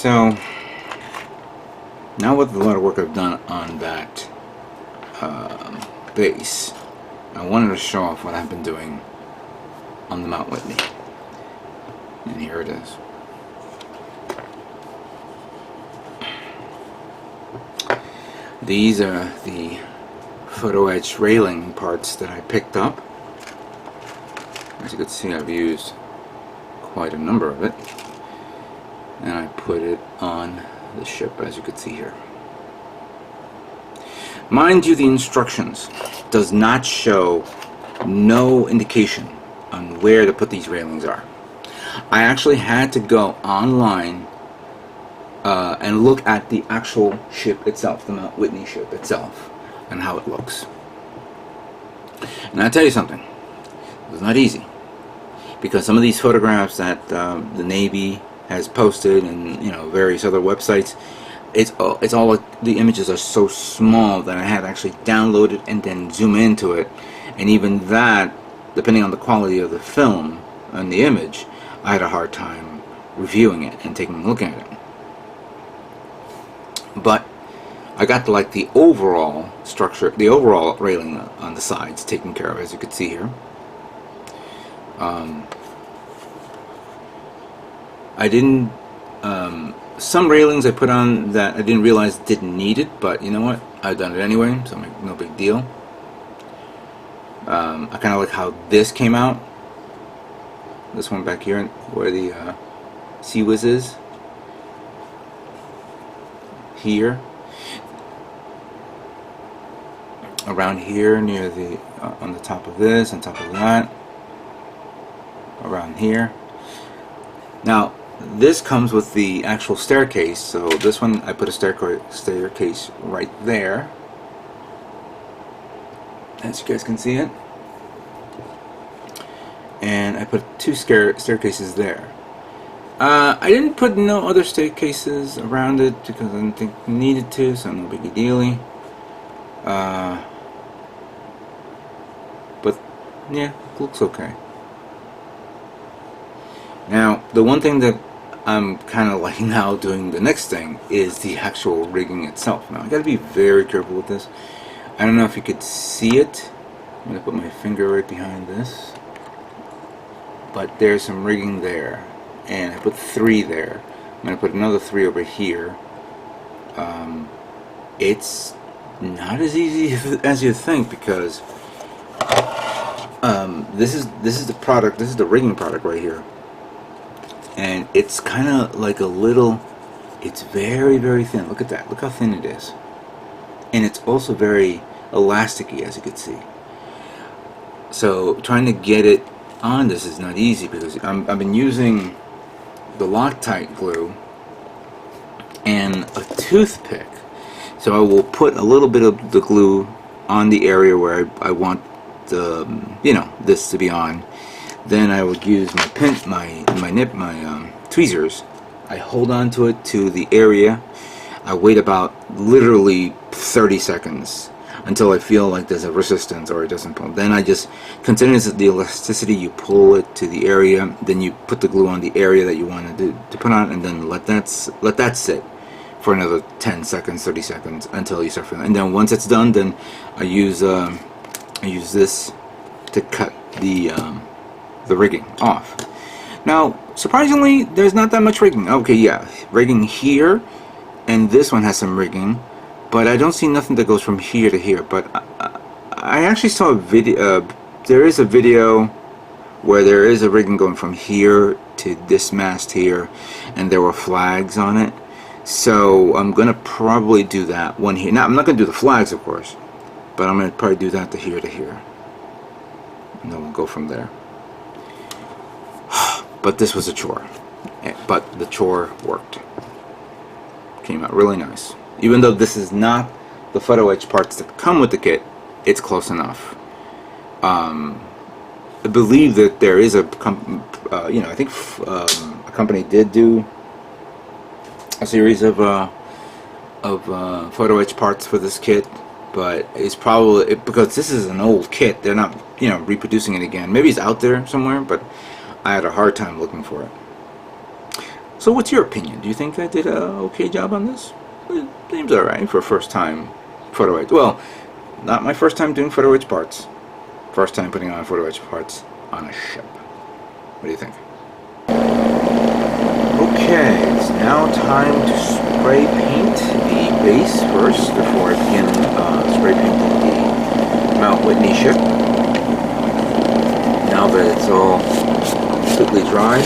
So now with a lot of work I've done on that base, I wanted to show off what I've been doing on the Mount Whitney. And here it is. These are the photo etch railing parts that I picked up. As you can see, I've used quite a number of it, and I put it on the ship, as you can see here. Mind you, the instructions does not show no indication on where to put these railings are. I actually had to go online and look at the actual ship itself, the Mount Whitney ship itself, and how it looks. And I'll tell you something, it was not easy, because some of these photographs that the Navy has posted and various other websites, it's all like the images are so small that I had to actually download it and then zoom into it, and even that, depending on the quality of the film and the image, I had a hard time reviewing it and taking a look at it. But I got like the overall structure, the overall railing on the sides taken care of, as you can see here. I didn't, some railings I put on that I didn't realize didn't need it, but you know what, I've done it anyway, so no big deal. I kind of like how this came out, this one back here where the Sea Whiz is, here, around here near the, on the top of this, on top of that, around here. Now this comes with the actual staircase, so this one I put a staircase right there, as you guys can see it, and I put two staircases there. I didn't put no other staircases around it because I didn't think needed to, so no biggie dealy. But yeah, it looks okay. Now, the one thing that I'm kind of like now doing the next thing is the actual rigging itself. Now, I gotta be very careful with this. I don't know if you could see it. I'm gonna put my finger right behind this. But there's some rigging there. And I put 3 there. I'm going to put another 3 over here. It's not as easy as you think, because this is the product. This is the rigging product right here, and it's kind of like a little. It's very, very thin. Look at that. Look how thin it is, and it's also very elasticy, as you can see. So trying to get it on this is not easy, because I've been using the Loctite glue and a toothpick. So I will put a little bit of the glue on the area where I want the this to be on. Then I would use my tweezers. I hold on to it to the area. I wait about literally 30 seconds until I feel like there's a resistance or it doesn't pull. Then I just, considering the elasticity, you pull it to the area, then you put the glue on the area that you want to put on, and then let that sit for another 10 seconds, 30 seconds until you start feeling it. And then once it's done, then I use this to cut the rigging off. Now, surprisingly, there's not that much rigging. Okay, yeah, rigging here, and this one has some rigging, but I don't see nothing that goes from here to here. But I actually saw a video, there is a video where there is a rigging going from here to this mast here, and there were flags on it. So I'm going to probably do that one here. Now, I'm not going to do the flags, of course, but I'm going to probably do that to here, and then we'll go from there. But this was a chore, but the chore worked. Came out really nice. Even though this is not the photo etch parts that come with the kit, it's close enough. I believe that there is a I think a company did do a series of photo etch parts for this kit, but it's probably because this is an old kit, they're not reproducing it again. Maybe it's out there somewhere, but I had a hard time looking for it. So what's your opinion? Do you think I did a okay job on this? It seems alright for first time photo etch. Well, not my first time doing photo etch parts. First time putting on photo etch parts on a ship. What do you think? Okay, it's now time to spray paint the base first before I begin spray painting the Mount Whitney ship. Now that it's all completely dry,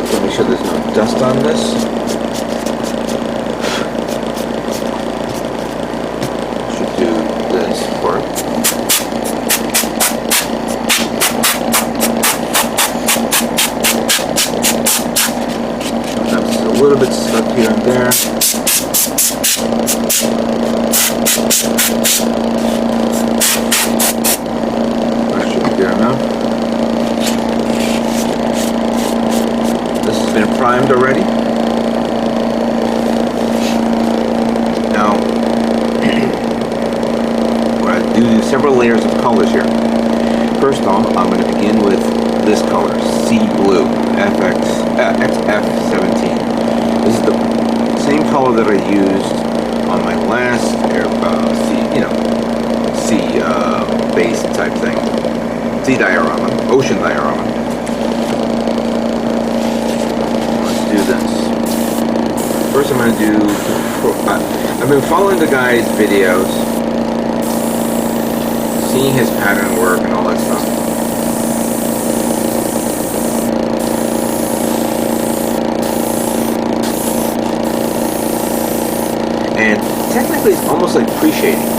so make sure there's no dust on this. Should do this part. That's a little bit stuck here and there. That should be good enough. This has been primed already. Now, we're going to do several layers of colors here. First off, I'm going to begin with this color, Sea Blue, XF17. This is the same color that I used on my last sea base type thing. Sea diorama, ocean diorama. Let's do this. First I'm going to do, I've been following the guy's videos, seeing his pattern work and all that stuff. And technically it's almost like pre-shading.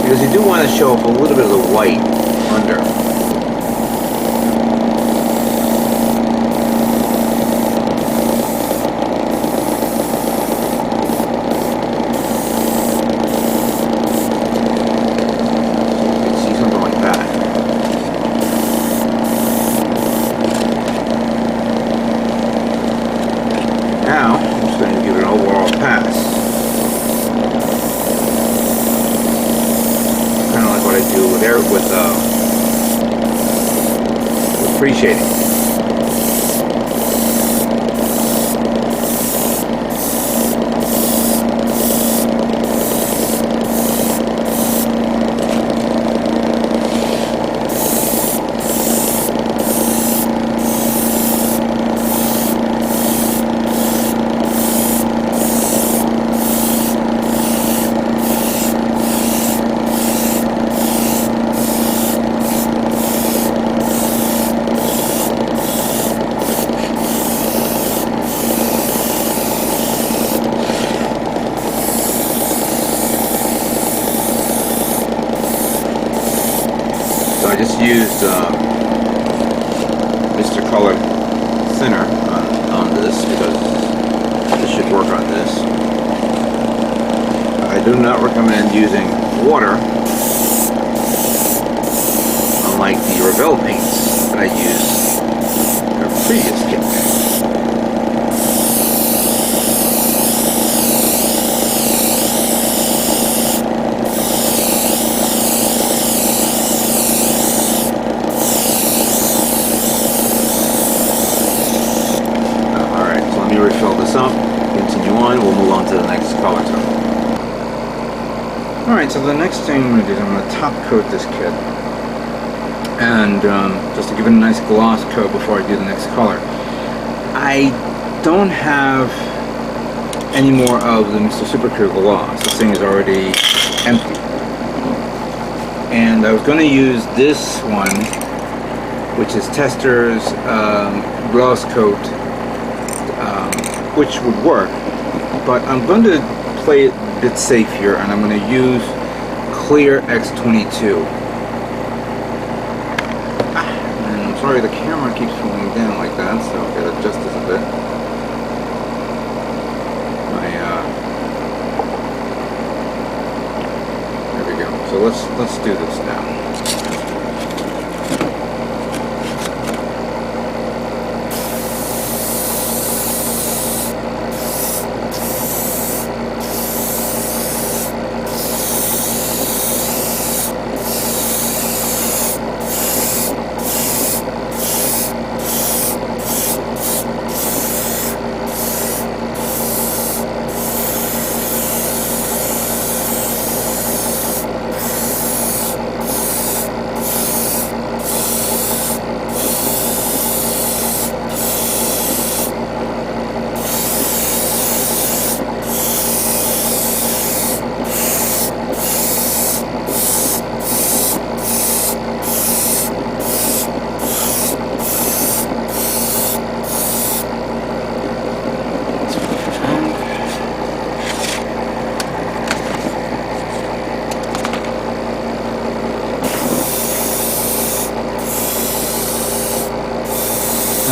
Because you do want to show up a little bit of the white under. You can see something like that. Now, I'm just going to give it an overall pass. What I do with pre-shading. So I just used Mr. Color Thinner on this because this should work on this. I do not recommend using water, unlike the Revell paints that I used in a previous kit. Refill this up, continue on, we'll move on to the next color tone. Alright, so the next thing I'm going to do is I'm going to top coat this kit and just to give it a nice gloss coat before I do the next color. I don't have any more of the Mr. Super Clear gloss. This thing is already empty. And I was going to use this one, which is Tester's gloss coat, which would work, but I'm going to play it a bit safe here, and I'm going to use Clear X22. And I'm sorry, the camera keeps falling down like that, so I've got to adjust this a bit. There we go. So let's do this now.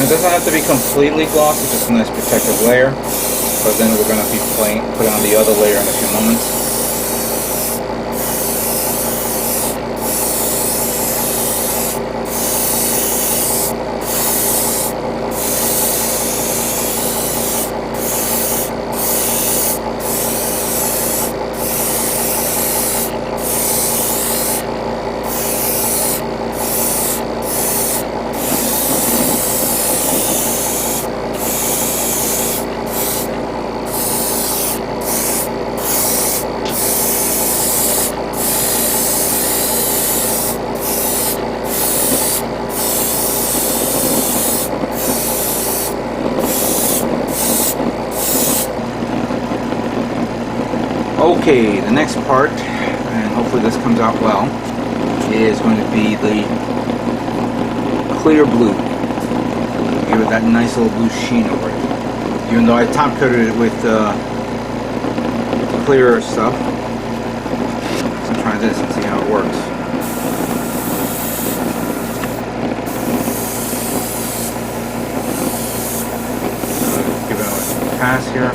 It doesn't have to be completely glossy, just a nice protective layer, but then we're going to be put on the other layer in a few moments. Okay, the next part, and hopefully this comes out well, is going to be the clear blue. Give it that nice little blue sheen over it. Even though I top coated it with clearer stuff. Let's try this and see how it works. Give it a pass here.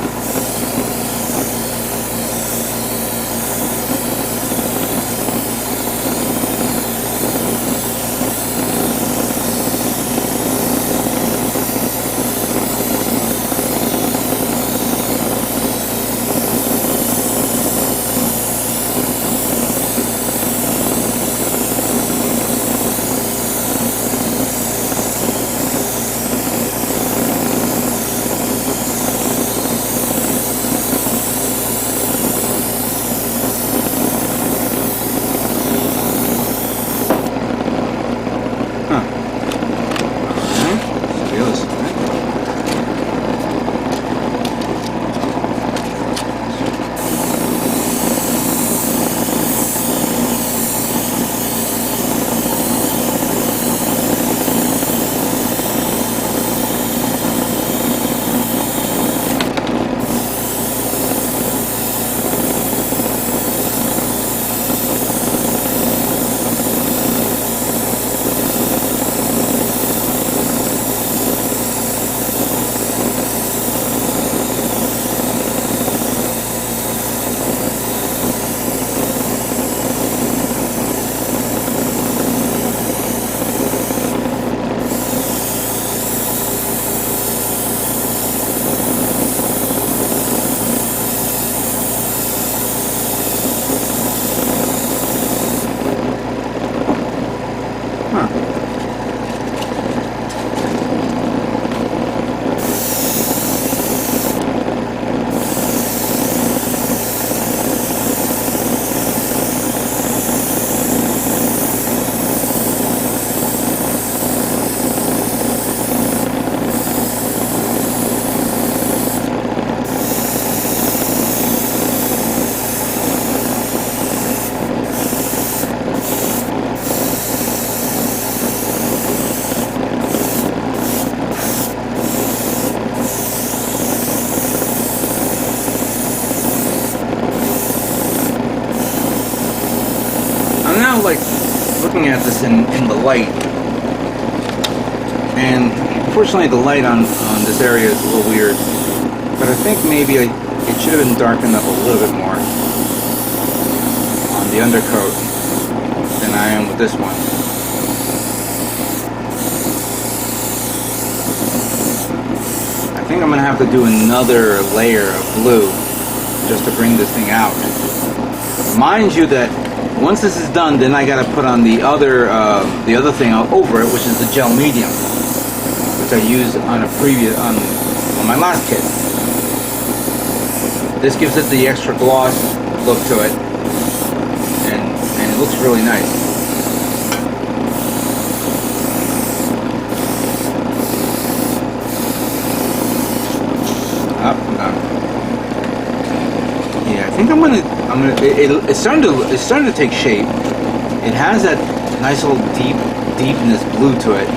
looking at this in the light, and unfortunately the light on this area is a little weird, but I think maybe it should have been darkened up a little bit more on the undercoat than I am with this one. I think I'm going to have to do another layer of blue just to bring this thing out. Mind you that once this is done, then I got to put on the other thing over it, which is the gel medium, which I used on my last kit. This gives it the extra gloss look to it, and it looks really nice. Yeah, I think it's starting to take shape. It has that nice little deepness blue to it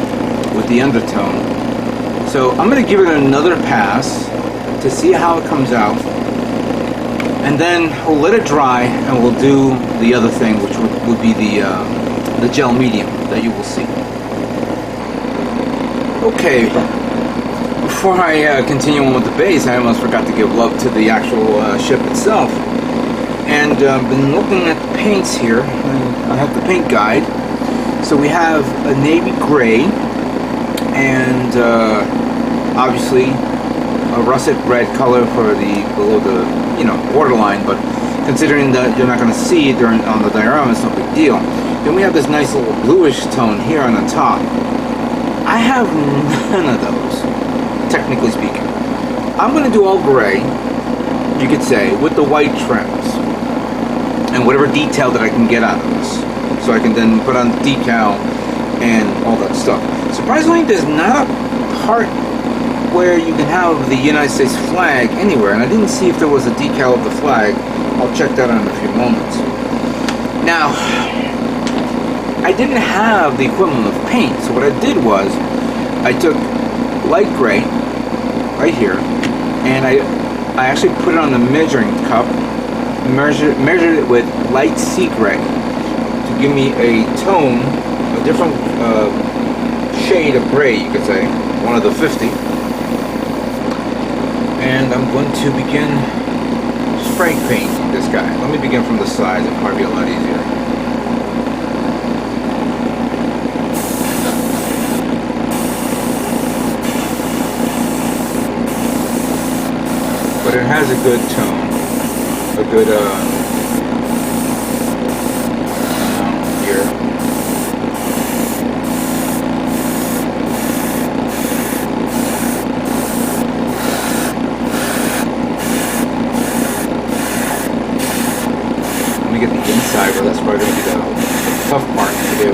with the undertone. So I'm going to give it another pass to see how it comes out, and then we'll let it dry and we'll do the other thing, which would be the gel medium that you will see. Okay, before I continue on with the base, I almost forgot to give love to the actual ship itself. And I've been looking at the paints here. I have the paint guide. So we have a navy gray, and obviously a russet red color for below the waterline. But considering that you're not going to see it on the diorama, it's no big deal. Then we have this nice little bluish tone here on the top. I have none of those, technically speaking. I'm going to do all gray, you could say, with the white trims and whatever detail that I can get out of this, so I can then put on the decal and all that stuff. Surprisingly, there's not a part where you can have the United States flag anywhere, and I didn't see if there was a decal of the flag. I'll check that out in a few moments. Now, I didn't have the equivalent of paint, so what I did was I took light gray right here, and I actually put it on the measuring cup, measured it with light sea gray to give me a tone, a different shade of gray, you could say, one of the 50. And I'm going to begin spray painting this guy. Let me begin from the sides, it'll probably be a lot easier. But it has a good tone, a good here. Let me get the inside, where that's probably going to be the tough part to do.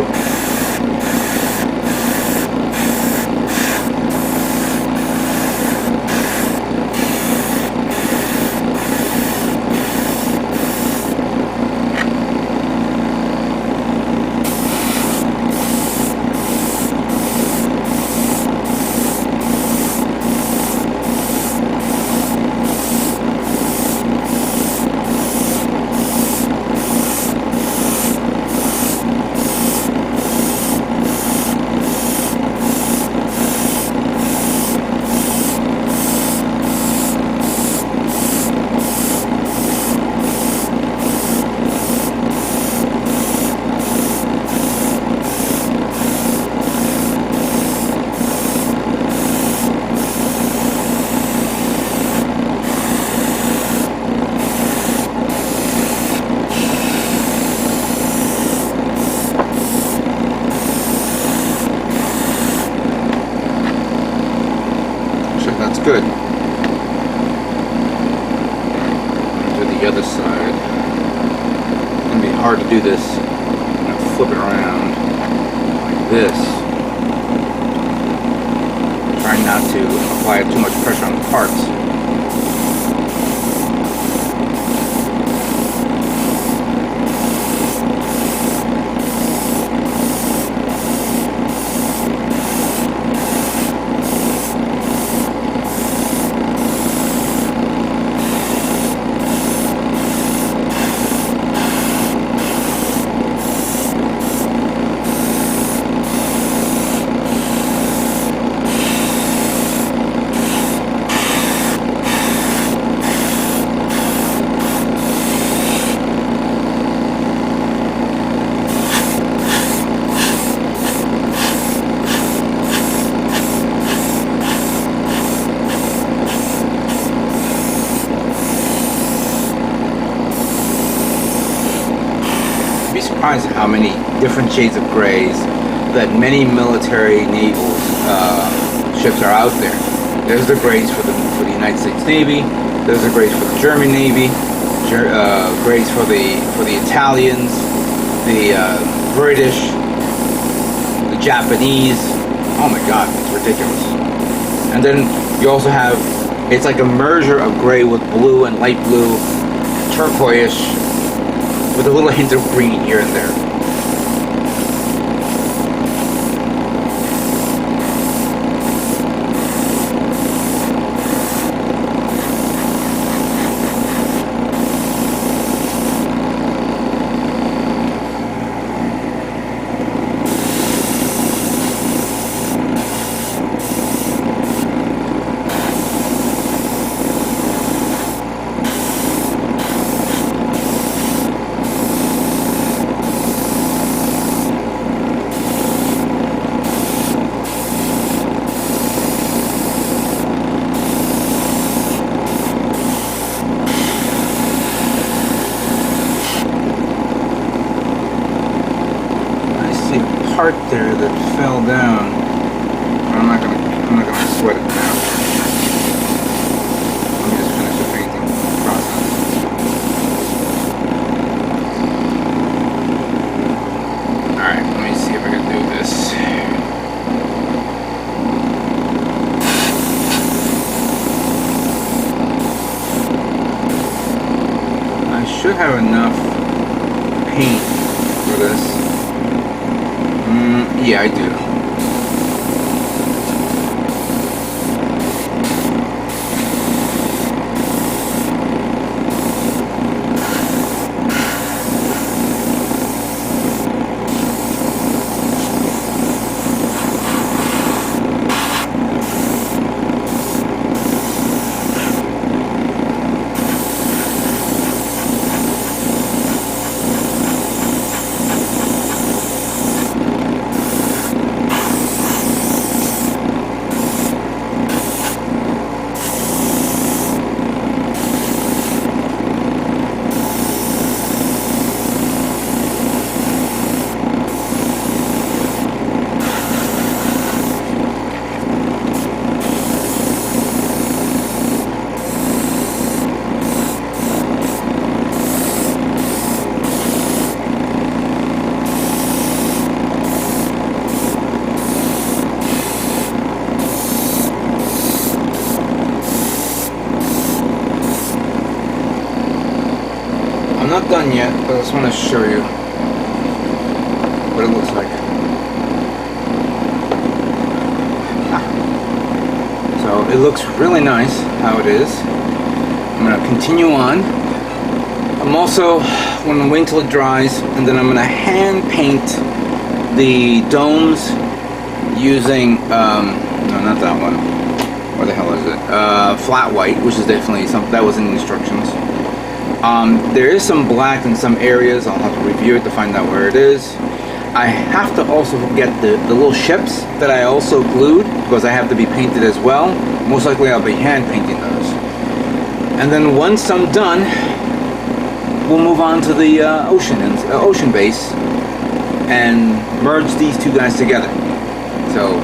Good. Do the other side. It's going to be hard to do this. I'm going to flip it around like this. Trying not to apply too much pressure on the parts. surprised how many different shades of grays that many military naval ships are out there. There's the grays for the United States Navy. There's the grays for the German Navy. Grays for the Italians, the British, the Japanese. Oh my God, it's ridiculous. And then you also have, it's like a merger of gray with blue and light blue, turquoise, with a little hint of green here and there. Part there that fell down. I'm not gonna sweat it now. Let me just finish the painting process. Alright, let me see if I can do this. I should have enough paint for this. Yeah, I do. I'm not done yet, but I just want to show you what it looks like. So it looks really nice how it is. I'm going to continue on. I'm also going to wait until it dries, and then I'm going to hand paint the domes using, no, not that one. Where the hell is it? Flat white, which is definitely something that was in the instructions. There is some black in some areas. I'll have to review it to find out where it is. I have to also get the little ships that I also glued, because I have to be painted as well. Most likely I'll be hand painting those. And then once I'm done, we'll move on to the ocean base and merge these two guys together. So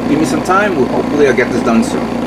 give me some time. Hopefully I'll get this done soon.